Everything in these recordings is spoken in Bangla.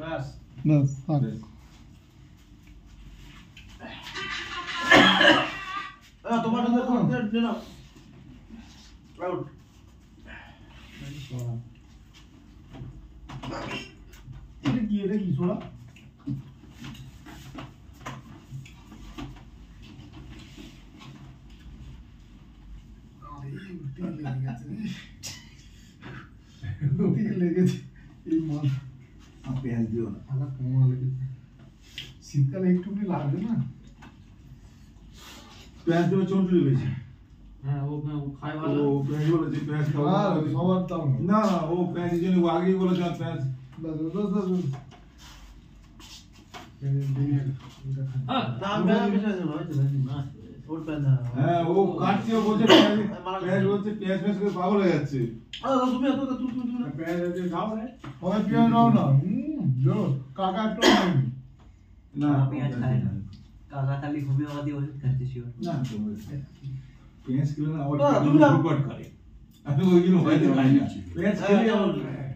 ব্যাস ব্যাস থাক। তোমার নাও আউট। এটা কি সোনা? লেগেছে এই মাছ পেঁয়াজ দিও না, কেমন লেগেছে। শীতকালে একটুখানি লাগবে না, পেঁয়াজ দেবে চন্টু লেগেছে। হ্যাঁ ও খায় ভালো। ও পেঁয়াজ বলেছে পেঁয়াজ খাওয়া সবার দাম না, ও পেঁয়াজ জন্য ও আগেই বলেছে পেঁয়াজ হ্যাঁ ও কাটছে, ও বলছে পেঁয়াজ বলছে পেঁয়াজ পেঁয়াজ করে পাগল হয়ে যাচ্ছে। তুমি পেঁয়াজ খাও না, পেঁয়াজ নাও না, কাকা একটু না পেঁয়াজ খায় না, কাকা খালি হোমিওপ্যাথি ওষুধ খাচ্ছে শিওর। না পেঁয়াজ খেলে না তুমি ফুটবট করে, আমি ওইগুলো হয়তো খাই না, পেঁয়াজ খেলে আমার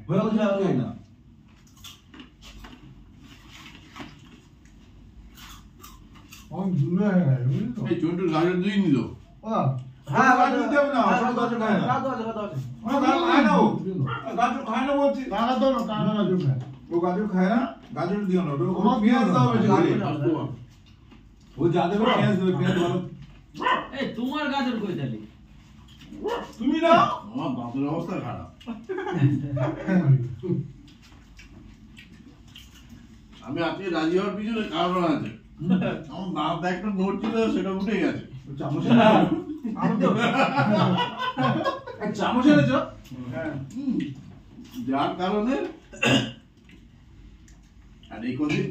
ভালো খাই না। এই ছোট গাজর দুই নিল। হ্যাঁ গাজর দেব না, ছোট গাজর খায় না, গাজর খায় না, ও গাজর খায় না বলছি, কাকা দাও না, কাকা গাজর খায়, ও গাজর খায় না, গাজর দিও না, ও পেঁয়াজ দাও বেশি করে, ও যা দেবে পেঁয়াজ দেবে, পেঁয়াজ ভালো। এই তোমার গাজর কই তালি? তুমি না, আমার দাঁতের অবস্থা খারাপ। আমি আজকে রাজি হওয়ার পিছনে কারণ আছে, আমার দাঁত একটা নোট ছিল সেটা উঠে গেছে। চামচ চামচ এনেছো? যার কারণে আর এই কদিন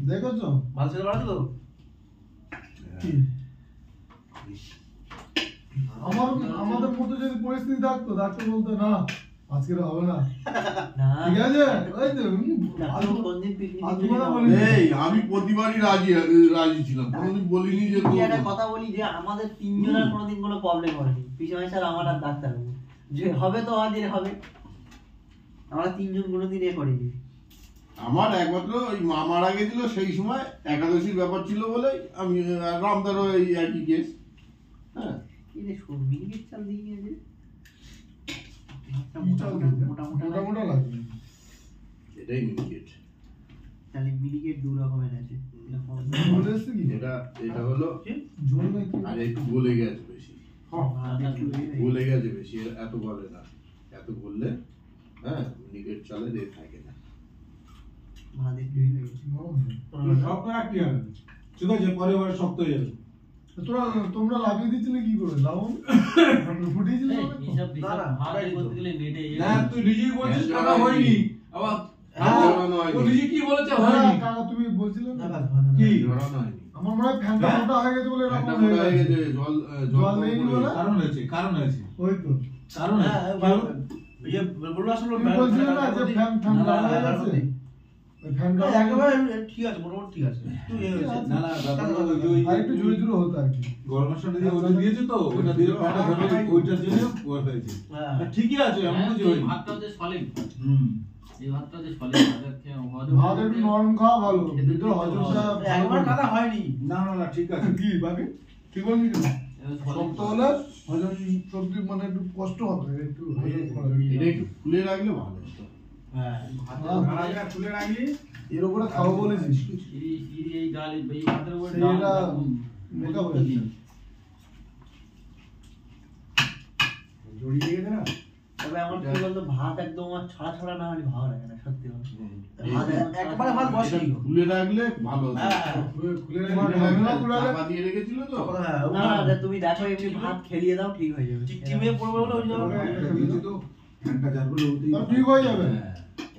দেখেছো ভালো ছেলে বাড়াতো তো। আমাদের মধ্যে যদি পরিস্থিতি থাকতো, ডাক্তার বলতো না আজকে হবে না, ঠিক আছে ওই তো এই আমি প্রতিবারই রাজি ছিলাম, কোনোদিন বলিনি যে একটা কথা বলি যে আমাদের তিনজনের কোনোদিন কোনো প্রবলেম হয়নি, পিছনে স্যার আমার আর ডাক্তার যে হবে তো আমাদের হবে, আমরা তিনজন কোনোদিন এ করিনি। আমার একমাত্র ওই মা মারা গেছিল সেই সময় একাদশীর ব্যাপার ছিল বলে আমি রামদারও এই একই কেস। হ্যাঁ মিনিকেট চাল দিয়ে গেছে, মোটা লাগবে, এটাই মিনিকেট। তাহলে মিনিকেট দু রকমের আছে, এটা হলো আর একটু গলে গেছে বেশি, গলে গেছে বেশি, এত গলে না, এত গললে হ্যাঁ মিনিকেট চালে দিয়ে থাকে না। ঠিক আছে পরে শক্ত হয়ে যাবে। তোমরা লাগিয়ে দিচ্ছিলে কি করে লাবণ ফুটিয়েছিলে? না তুই নিজেই বলছিস টাকা হয়নি, আবার ও নিজে কি বলেছে হয়নি, কাকা তুমি বলছিলে না কি ধরানো হয়নি। আমার মনে হয় ফ্যানটা মোটা হয়ে গেছে বলে এরকম হয়ে গেছে, জল নেই বলে কারণ হয়েছে ওই তো কারণ ইয়ে বললো আসলে বলছিলেন না যে ফ্যান লাগা হয়ে গেছে, ফ্যানটা একেবারে ঠিক আছে, মোটামুটি ঠিক আছে, না না আর একটু জোরে জোরে হতো আর কি, গরম মশলাটা দিয়ে ওটা দিয়েছে তো ওটা দিয়ে ফ্যানটা ধরে ওইটার জন্য ওর হয়েছে। ঠিকই আছে এমন কিছু হয়নি, ভাতটা যে সলিড, এই ভাতটা যে সলিড ভাত একটু নরম খাওয়া ভালো, ভিতরে হজমটা একবার কাটা হয়নি। না না না ঠিক আছে, কি বাকি ঠিক বলছি কি শক্ত হলে হজম সবজি মানে একটু কষ্ট হবে, একটু এটা একটু খুলে রাখলে ভালো হতো। হ্যাঁ ভাতটা খুলে রাখলি এর উপরে খাওয়া বলেছিস, এই ডাল এই ভাতের উপরে এটা মেকা বলে জড়িয়ে গেছে না। তবে আমার কি বলতো ভাত একদম আমার ছাড়া ছাড়া না হলে ভালো লাগে না সত্যি কথা, ভাত একবারে ভাত বসে খুলে রাখলে ভালো হতো। খুলে রাখলে চাপা দিয়ে রেখেছিল তো, না না তুমি দেখো এমনি ভাত খেলিয়ে দাও ঠিক হয়ে যাবে, চিমে পড়বে বলে ওই যাবে তো ঘন্টা চার বলে হতেই ঠিক হয়ে যাবে।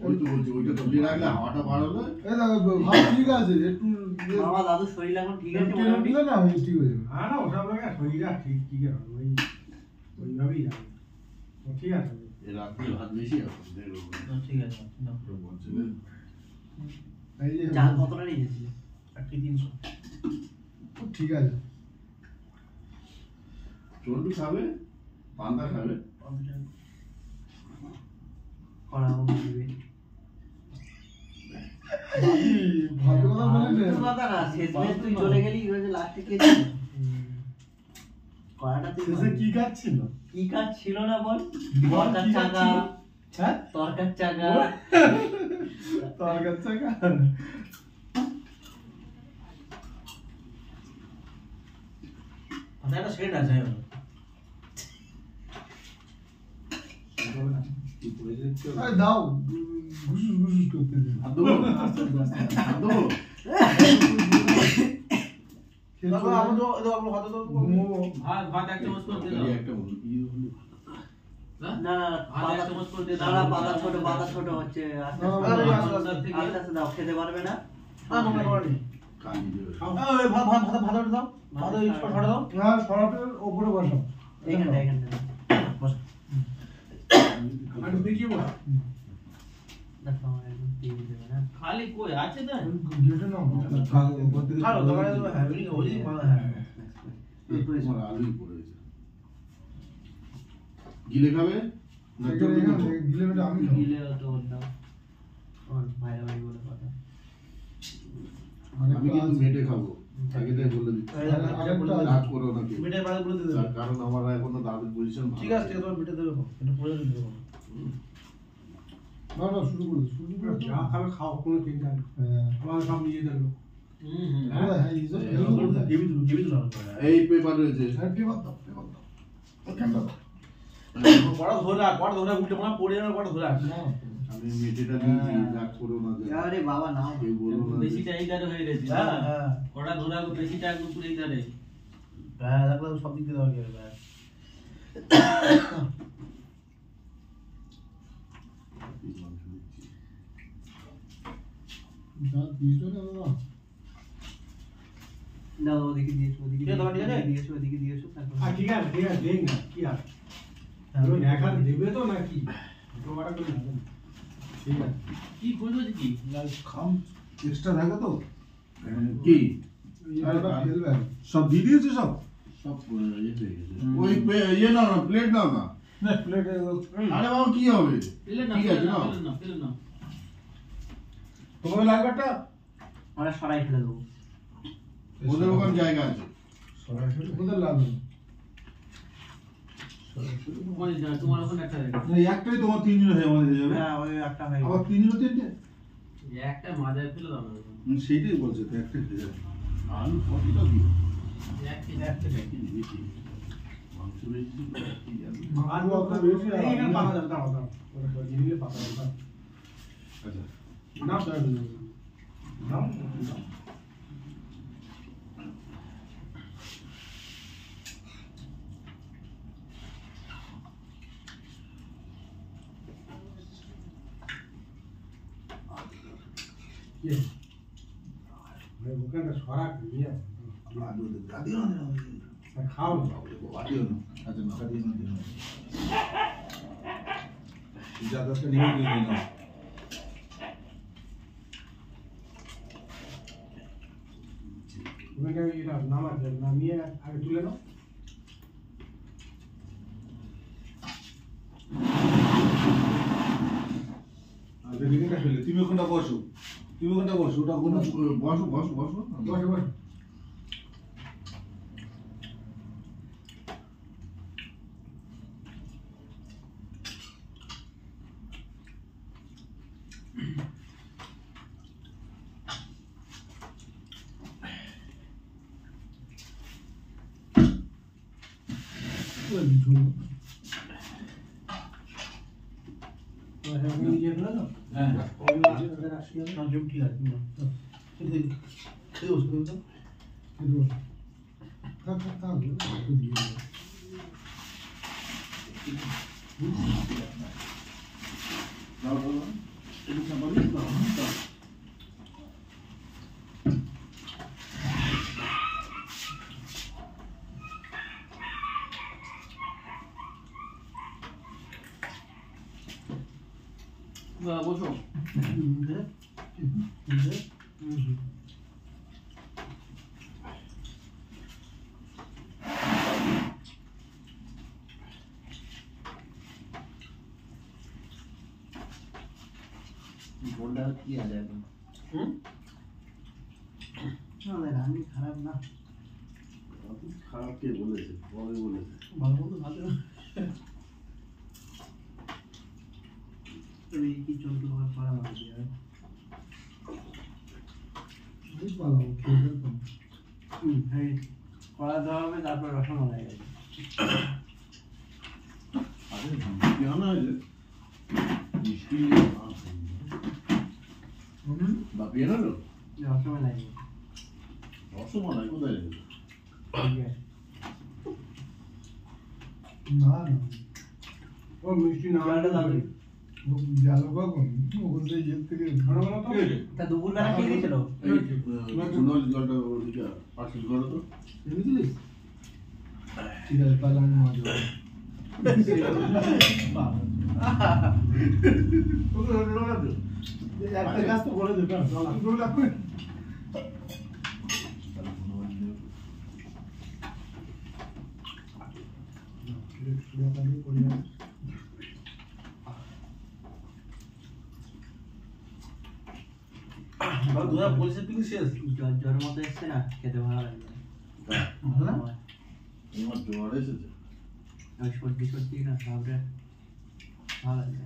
ওই তো বলছি ওইটা খুলে রাখলে হাওয়াটা বার হবে, এই দেখো ভাত ঠিক আছে, একটু বাবা দাদু শরীর এখন ঠিক আছে মোটামুটি না ঠিক হয়ে যাবে। হ্যাঁ না ওসব লাগে শরীরটা ঠিক ঠিক আছে, ওইভাবেই যাবে ঠিক আছে। রাত্রে ভাত বেশি আছে ঠিক আছে না বলছিলেন এই যে চাল কতটা নিয়েছিলে? 300 ঠিক আছে। চন্ডু খাবে, পান্তা খাবে, কড়া দিবে ভালো কথা বলেন ফালতু কথা না, শেষমেশ তুই চলে গেলি, ওই যে লাস্টে কে ছিল? কয়টা তুই শেষে কি কাজ ছিল? কি কাজ ছিল না বল? বল, তরকার কি কাজ চাকা, ছিল? হ্যাঁ? তরকার চাকা। তোর কাছে একটা সেট আছে আরে দাও ঘুষুস ঘুষুস করতে দে হাত দেবো? হাত দেবো? ঘুমোবো। ভাত এক চামচ করে দিয়ে এই দাও। একটা হলো। হ্যাঁ? না ভাত এক চামচ করে দিয়ে দাও। না পাতা ছোট হচ্ছে, আস্তে না, আস্তে না, দাও, না, না, আস্তে আস্তে দাও, খেতে পারবে না। কালি দেবে। না, সরাটের ওপরে বসাও। এইখানটা এইখানটা দেখো আমার একদম দিয়ে দেবে না। খালি কই আছে তো? গেটে নাও। তোমার আলুই পড়েছে। গিলে খাবে? না এখানে চোখে এখানে দেবো? গিলে মেটে আমি খাবো। গিলে তো ওর দাও, ওর ভাইরা ভাই বলে কথা। আমি কিন্তু মেটে খাবো। আগে থেকে বলে দিচ্ছি। আরেকটা রাগ করো না কেউ। মিটার বাদ বলে দিতে তার কারণ আমার এখনো দাদুর পজিশন ঠিক আছে, তোমার মিটার দেবে, এটা পরে দিতে হবে। না না শুরু করে দাও, শুরু করে দাও। যা খাবে খাও, কোনো চিন্তা নেই। হ্যাঁ আমার সব নিজে দেবো। হ্যাঁ ইজো গিবি তো এই পেপার রয়েছে। হ্যাঁ পেপার দাও পেপার দাও ওখানটা দাও বড় ধরে রাখ, বড় ধরে উল্টে পড়া পড়ে যাবে, বড় ধরে রাখ। না আমি মেটেটা দিয়েছি, রাগ করো না যে। আরে বাবা নাও, কেউ বলো না বেশি যে। টাইগার হয়ে গেছে। হ্যাঁ হ্যাঁ কড়া ধরা বেশি টাইগার উপরে ইদারে। হ্যাঁ, দেখো সব দিক দিয়ে দেওয়া গেল। মাংস দিচ্ছি। যা দিছো না বাবা দাও ওদিকে দিয়েছো, ওদিকে ঠিক আছে, তোমার ঠিক আছে? দিয়েছো, ওদিকে দিয়েছো, তারপর ঠিক আছে দেখ না, কি আর ওই দেখা দেবে তো নাকি তোমাটা করে নেবে। ঠিক আছে, কি করবে কি? খাম এক্সট্রা থাকে তো কি? এটা ফেলবে সব দিয়ে দিয়েছে সব সব ইয়ে হয়ে গেছে। ওই ইয়ে নাও না, প্লেট নাও না। না প্লেটে আরে বাবা কি হবে? ফেলে না, ঠিক ফেলে আছে না, নাও। ফেলে না, ফেলে না। তোমার লাগবে একটা আমরা সরাই ফেলে দেবো। ওদের ওখানে জায়গা আছে। সরাসরি ওদের লাগবে তোমার ওখানে একটা রেখে। না, একটাই তোমার তিনজন হয়ে আমাদের হয়ে যাবে হ্যাঁ ওই একটা হয়ে আবার তিনজন তিনটে একটা মাজায় ফেলে দাও না। সেইটাই বলছে তো একটা হয়ে যাবে আলু কতটা দিও? একটা একই বেশি। মাংস বেশি ছিল, কি জানি। আর কথা বেশি আর এখানে পাতা যাবে, দাও দাও ওটা করে দিলে পাতা যাবে। আচ্ছা নাও নাও নাও। কি ভাই ওখানে সরা নিয়ে আলু দিও না খাও না। দিও না আচ্ছা না দিও না দিও না যা দশটা নিয়ে দিয়ে না ওখানে এটা নামিয়ে আগে তুলে নাও। আচ্ছা রিডিংটা ফেলে তুমি ওখানটা বসো ওটা কোনো বসো বসো বসো। বসে বসে নিজে ফেলে দাও। হ্যাঁ ওগুলো আছে ওদের আসলে ঠিক আছে, খেয়ে ওষুধ দাও। কিন্তু থাক থাক থাক একটু দিয়ে দাও। দাও দাও দাও। একটু চাপাবি? দাও, দাও। বসো। গোলটা কি আছে এখন? আমাদের রান্নি খারাপ না, খারাপ কে বলেছে? বলে বলেছে। ভালো মন্দ ভালো। তবে কি চলতে হবে পড়া মারা দিয়ে বেশ ভালো খেয়ে তো হ্যাঁ, কড়া দেওয়া হবে, তারপর রসমালাই আছে। আরে মিষ্টি আনা হয়েছে, মিষ্টি বাপি এনালো রসমালাই আছে। রসমালাই কোথায় রেখেছে? না না ও মিষ্টি না জলটা দাও দিন। গেল কখন ওখান থেকে ইয়ের থেকে ভালো ভালো তো তা দুপুরবেলা খেয়ে গেছিল? এই নল জলটা ওদিকে পার্সেল করো তো। বুঝলিস ঠিক আছে তাহলে আমি মাছ একটা কাজ তো করে দেবে দুধা বলছে তুমি শেষ জ্বর মতো এসছে না, খেতে ভালো লাগবে। আমার তোমার জ্বর এসেছে? ওই সর্দি সর্দি না ভাবটা ভালো লাগবে।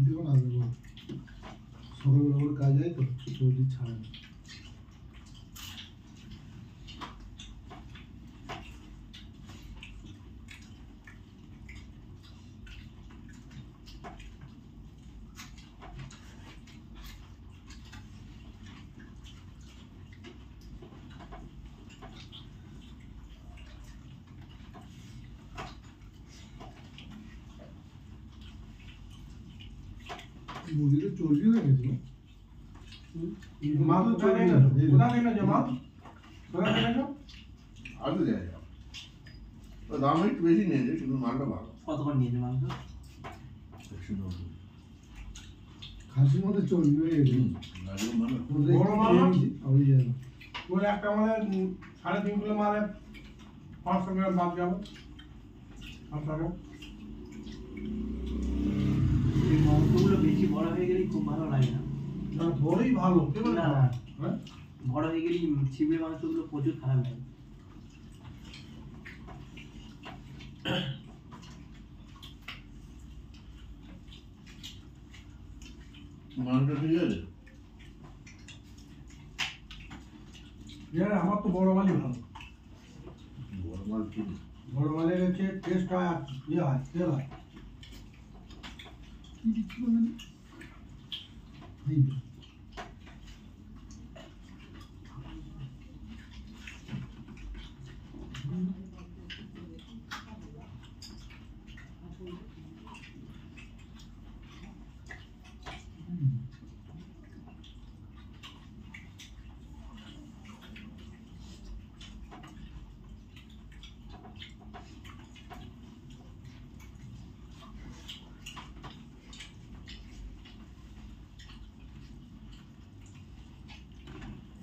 দিব না দেবো সকালবেলা করে কাজ হয় তো সর্দি ছাড়ে না মুরগিটা চর্বি হয়ে গেছে মা তো জানে না, কোথা থেকে না মা? কোথা থেকে না? আগে যায় যাও, দাম একটু বেশি নিয়েছে কিন্তু মালটা ভালো। কতক্ষণ নিয়েছে মাংস? খাসির মধ্যে চর্বি হয়ে গেছে বড় মাল না? আমি যাই না ওই একটা মানে 3.5 কিলো মানে 500 গ্রাম বাদ যাবে। 500 গ্রাম। এই মাংসগুলো বেশি বড় হয়ে গেলেই খুব ভালো লাগে না। না বড়ই ভালো, কে বলে? না, না। হ্যাঁ? বড় হয়ে গেলেই ছিবড়ে মাংসগুলো প্রচুর খারাপ লাগে। মালটা ঠিক আছে? আমার তো বড় মালই ভালো। বড় মাল কিনি। বড় মালের হচ্ছে টেস্ট হয় আর ইয়ে হয়, তেল হয়। এই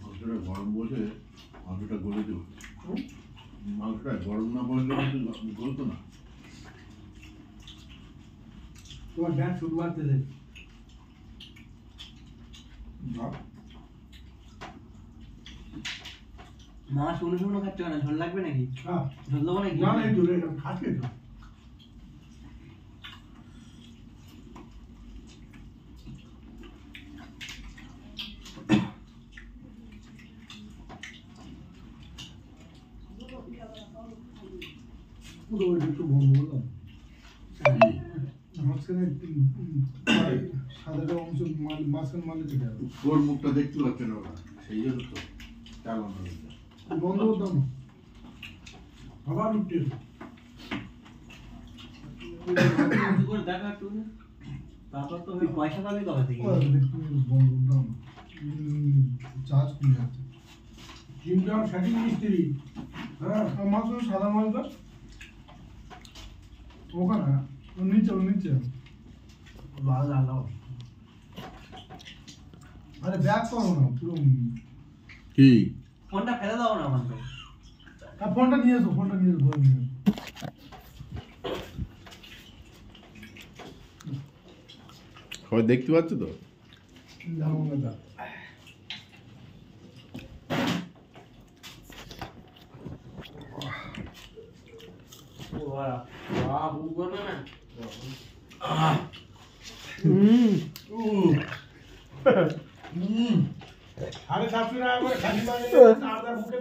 মাংসটা গরম বসে মাংসটা গলে দেবো। মাংসটা গরম না বসলে কিন্তু গলতো না। তোমার ব্যাট শুট মারতে দে। মা শুকনো শুকনো খাচ্ছে কেন? ঝোল লাগবে নাকি? হ্যাঁ। ঝোল দেবো নাকি? না না এই দূরে খাচ্ছে তো। পুরো ওইটা একটু বন্ধ করলাম মাঝখানে সাদাটা অংশ মাঝখানে মালে কেটে যাবে তোর মুখটা দেখতে পাচ্ছে না ওরা, সেই জন্য তো চালানো হয়েছে। বন্ধ করতাম না আবার উঠতে। একটু করে দেখা একটু না। তারপর তো ওই পয়সা পাবে কবে থেকে? বন্ধ করতাম চার্জ কমে যাচ্ছে চিমটা সেটিং মিস্ত্রি। হ্যাঁ, মাত্র সাদা মালটা ওখানে নিচে ভালো লাগলো। আরে ব্যাক করো না পুরো কি ফোনটা ফেলে দাও না আমার তো। ফোনটা নিয়ে এসো ঘরে নিয়ে এসো সবাই দেখতে পাচ্ছ তো? ঝামুঙ্গাদা সাড়ে 700 টাকা করে খাসি মাংস আদা বুকে